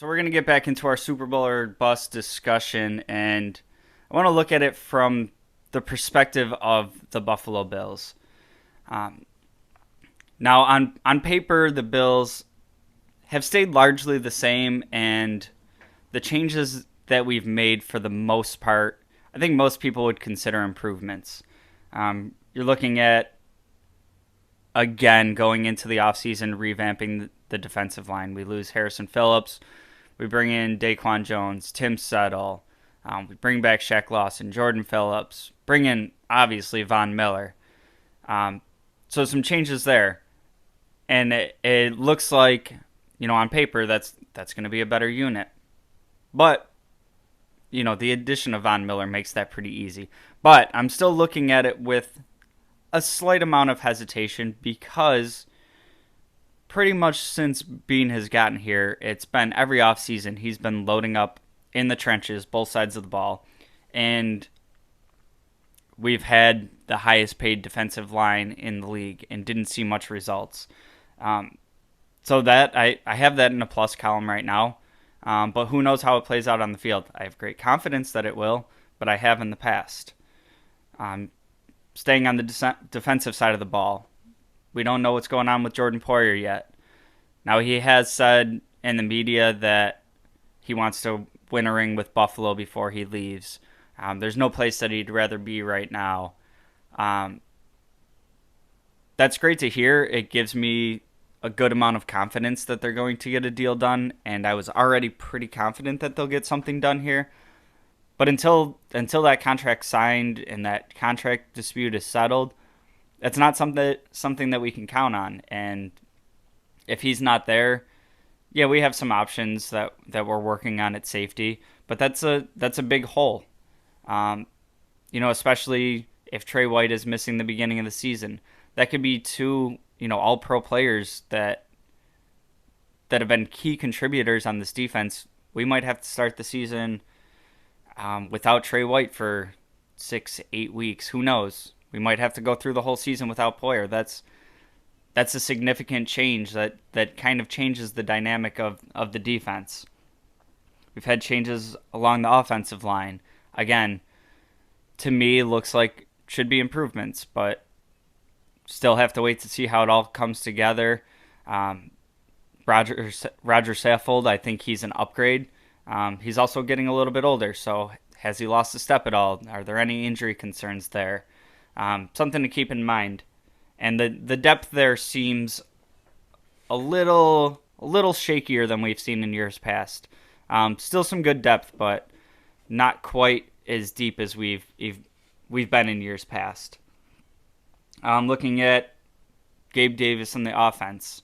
So we're going to get back into our Super Bowl or bust discussion, and I want to look at it from the perspective of the Buffalo Bills. Um, Now, on paper, the Bills have stayed largely the same, and the changes that we've made for the most part, I think most people would consider improvements. You're looking at, again, going into the offseason, revamping the defensive line. We lose Harrison Phillips. We bring in Daquan Jones, Tim Settle. We bring back Shaq Lawson, Jordan Phillips. Bring in, obviously, Von Miller. So some changes there. And it looks like, on paper, that's going to be a better unit. But, the addition of Von Miller makes that pretty easy. But I'm still looking at it with a slight amount of hesitation because pretty much since Bean has gotten here, it's been every offseason he's been loading up in the trenches, both sides of the ball. And we've had the highest paid defensive line in the league and didn't see much results. So that I have that in a plus column right now. But who knows how it plays out on the field. I have great confidence that it will, but I have in the past. Staying on the defensive side of the ball, we don't know what's going on with Jordan Poyer yet. Now, he has said in the media that he wants to win a ring with Buffalo before he leaves. There's no place that he'd rather be right now. That's great to hear. It gives me a good amount of confidence that they're going to get a deal done, and I was already pretty confident that they'll get something done here. But until that contract's signed and that contract dispute is settled, that's not something that we can count on. And if he's not there, yeah, we have some options that we're working on at safety, but that's a big hole. Especially if Trey White is missing the beginning of the season, that could be two all-pro players that have been key contributors on this defense. We might have to start the season without Trey White for 6-8 weeks. Who knows? We might have to go through the whole season without Poyer. That's a significant change that kind of changes the dynamic of the defense. We've had changes along the offensive line. Again, to me, looks like should be improvements, but still have to wait to see how it all comes together. Roger Saffold, I think he's an upgrade. He's also getting a little bit older, so has he lost a step at all? Are there any injury concerns there? Something to keep in mind. And the depth there seems a little shakier than we've seen in years past. Still some good depth, but not quite as deep as we've been in years past. Looking at Gabe Davis and the offense,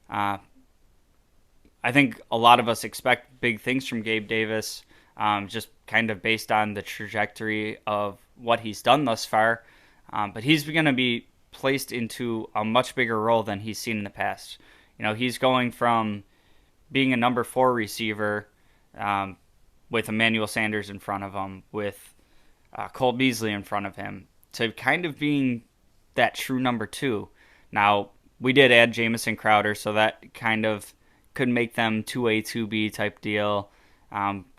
I think a lot of us expect big things from Gabe Davis, just kind of based on the trajectory of what he's done thus far. But he's going to be placed into a much bigger role than he's seen in the past. He's going from being a number 4 receiver with Emmanuel Sanders in front of him, with Cole Beasley in front of him, to kind of being that true number 2. Now, we did add Jamison Crowder, so that kind of could make them 2A, 2B type deal.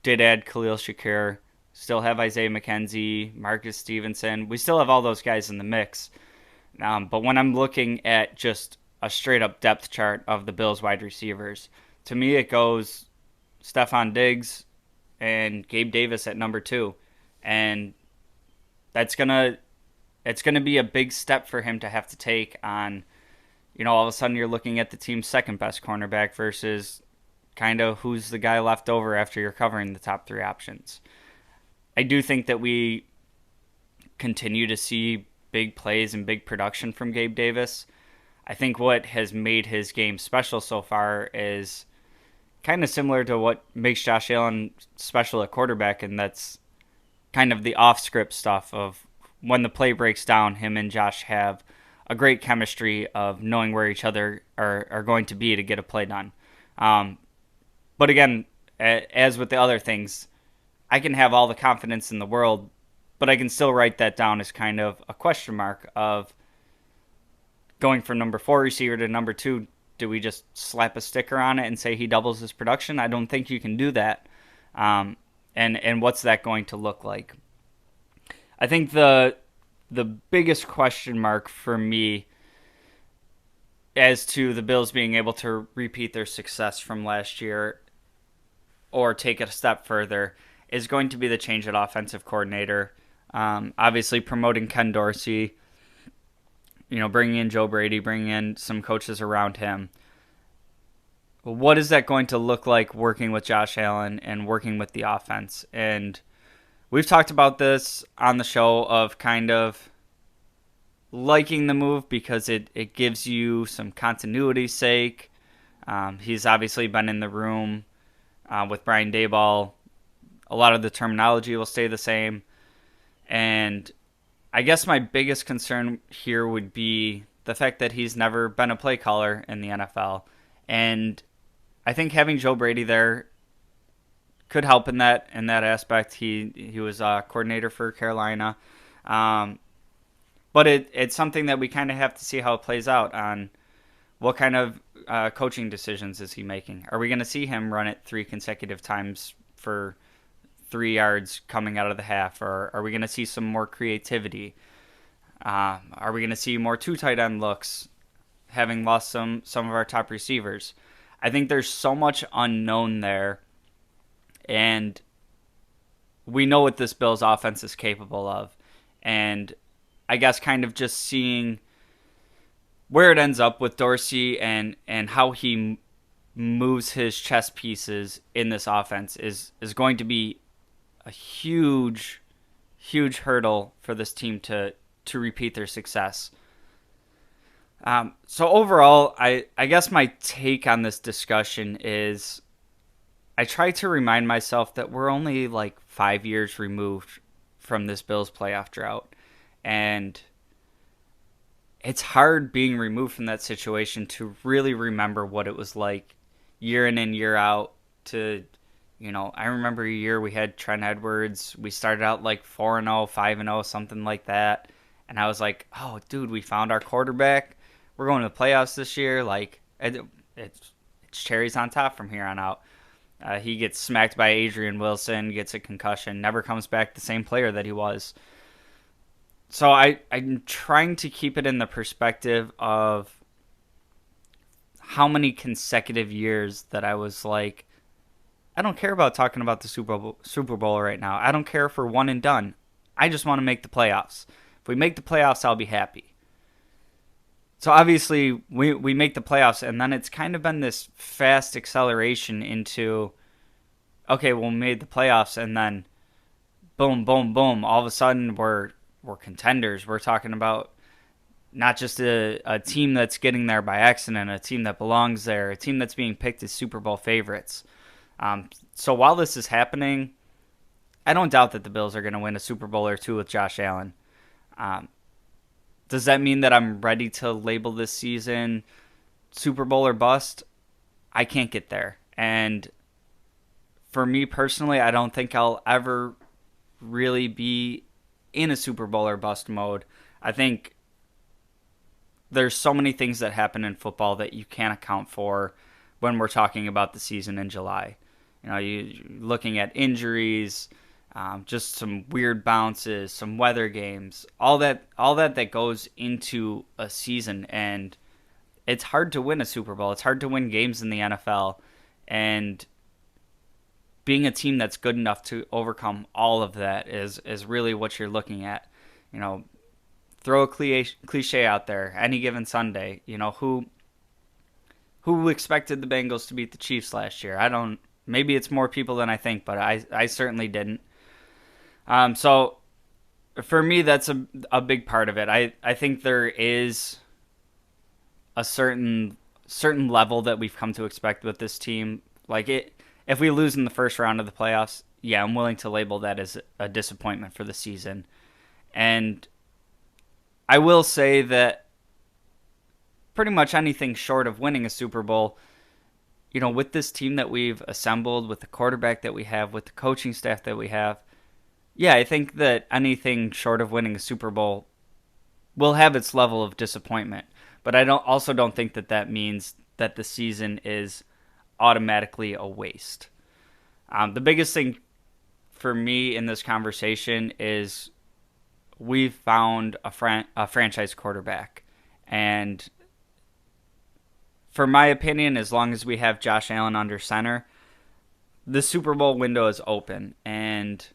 Did add Khalil Shakir. Still have Isaiah McKenzie, Marcus Stevenson. We still have all those guys in the mix. But when I'm looking at just a straight-up depth chart of the Bills wide receivers, to me it goes Stephon Diggs and Gabe Davis at number 2. And it's gonna be a big step for him to have to take on, all of a sudden you're looking at the team's second best cornerback versus kind of who's the guy left over after you're covering the top 3 options. I do think that we continue to see big plays and big production from Gabe Davis. I think what has made his game special so far is kind of similar to what makes Josh Allen special at quarterback, and that's kind of the off-script stuff of when the play breaks down, him and Josh have a great chemistry of knowing where each other are going to be to get a play done. But again, as with the other things, I can have all the confidence in the world, but I can still write that down as kind of a question mark of going from number 4 receiver to number 2. Do we just slap a sticker on it and say he doubles his production? I don't think you can do that. And what's that going to look like? I think the biggest question mark for me as to the Bills being able to repeat their success from last year or take it a step further is going to be the change at offensive coordinator. Obviously, promoting Ken Dorsey, bringing in Joe Brady, bringing in some coaches around him. What is that going to look like working with Josh Allen and working with the offense? And we've talked about this on the show of kind of liking the move because it gives you some continuity's sake. He's obviously been in the room with Brian Daboll. A lot of the terminology will stay the same. And I guess my biggest concern here would be the fact that he's never been a play caller in the NFL. And I think having Joe Brady there could help in that aspect. He was a coordinator for Carolina. But it's something that we kind of have to see how it plays out on what kind of coaching decisions is he making. Are we going to see him run it 3 consecutive times for 3 yards coming out of the half? Or are we going to see some more creativity? Are we going to see more 2 tight end looks, having lost some of our top receivers? I think there's so much unknown there, and we know what this Bills offense is capable of. And I guess kind of just seeing where it ends up with Dorsey and how he moves his chess pieces in this offense is going to be a huge, huge hurdle for this team to repeat their success. So overall, I guess my take on this discussion is I try to remind myself that we're only like 5 years removed from this Bills playoff drought. And it's hard being removed from that situation to really remember what it was like year in and year out. I remember a year we had Trent Edwards. We started out like 4-0, 5-0, something like that. And I was like, oh, dude, we found our quarterback. We're going to the playoffs this year. Like, it's cherries on top from here on out. He gets smacked by Adrian Wilson, gets a concussion, never comes back the same player that he was. So I'm trying to keep it in the perspective of how many consecutive years that I was like, I don't care about talking about the Super Bowl right now. I don't care if we're one and done. I just want to make the playoffs. If we make the playoffs, I'll be happy. So obviously we make the playoffs, and then it's kind of been this fast acceleration into, okay, well, we made the playoffs, and then boom, boom, boom. All of a sudden we're contenders. We're talking about not just a team that's getting there by accident, a team that belongs there, a team that's being picked as Super Bowl favorites. So while this is happening, I don't doubt that the Bills are going to win a Super Bowl or 2 with Josh Allen. Does that mean that I'm ready to label this season Super Bowl or bust? I can't get there. And for me personally, I don't think I'll ever really be in a Super Bowl or bust mode. I think there's so many things that happen in football that you can't account for when we're talking about the season in July. You're looking at injuries, just some weird bounces, some weather games, all that goes into a season, and it's hard to win a Super Bowl. It's hard to win games in the NFL, and being a team that's good enough to overcome all of that is really what you're looking at. Throw a cliche out there. Any given Sunday, who expected the Bengals to beat the Chiefs last year? I don't. Maybe it's more people than I think, but I certainly didn't. So for me, that's a big part of it. I think there is a certain level that we've come to expect with this team. Like if we lose in the first round of the playoffs, yeah, I'm willing to label that as a disappointment for the season. And I will say that pretty much anything short of winning a Super Bowl, with this team that we've assembled, with the quarterback that we have, with the coaching staff that we have, yeah, I think that anything short of winning a Super Bowl will have its level of disappointment. But I also don't think that means that the season is automatically a waste. The biggest thing for me in this conversation is we've found a franchise quarterback. And for my opinion, as long as we have Josh Allen under center, the Super Bowl window is open. And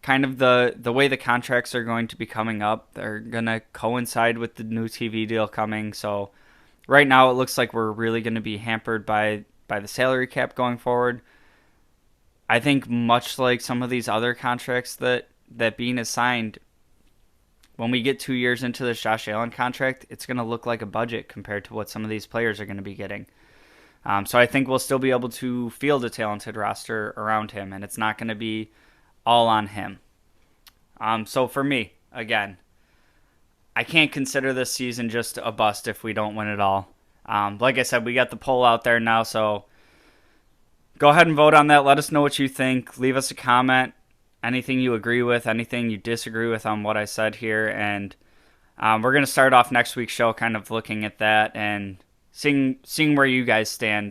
kind of the way the contracts are going to be coming up, they're going to coincide with the new TV deal coming. So right now it looks like we're really going to be hampered by the salary cap going forward. I think much like some of these other contracts that Bean has signed, when we get 2 years into this Josh Allen contract, it's going to look like a budget compared to what some of these players are going to be getting. So I think we'll still be able to field a talented roster around him, and it's not going to be all on him. So for me, again, I can't consider this season just a bust if we don't win it all. Like I said, we got the poll out there now, so go ahead and vote on that. Let us know what you think. Leave us a comment. Anything you agree with, anything you disagree with on what I said here. And we're going to start off next week's show kind of looking at that and seeing where you guys stand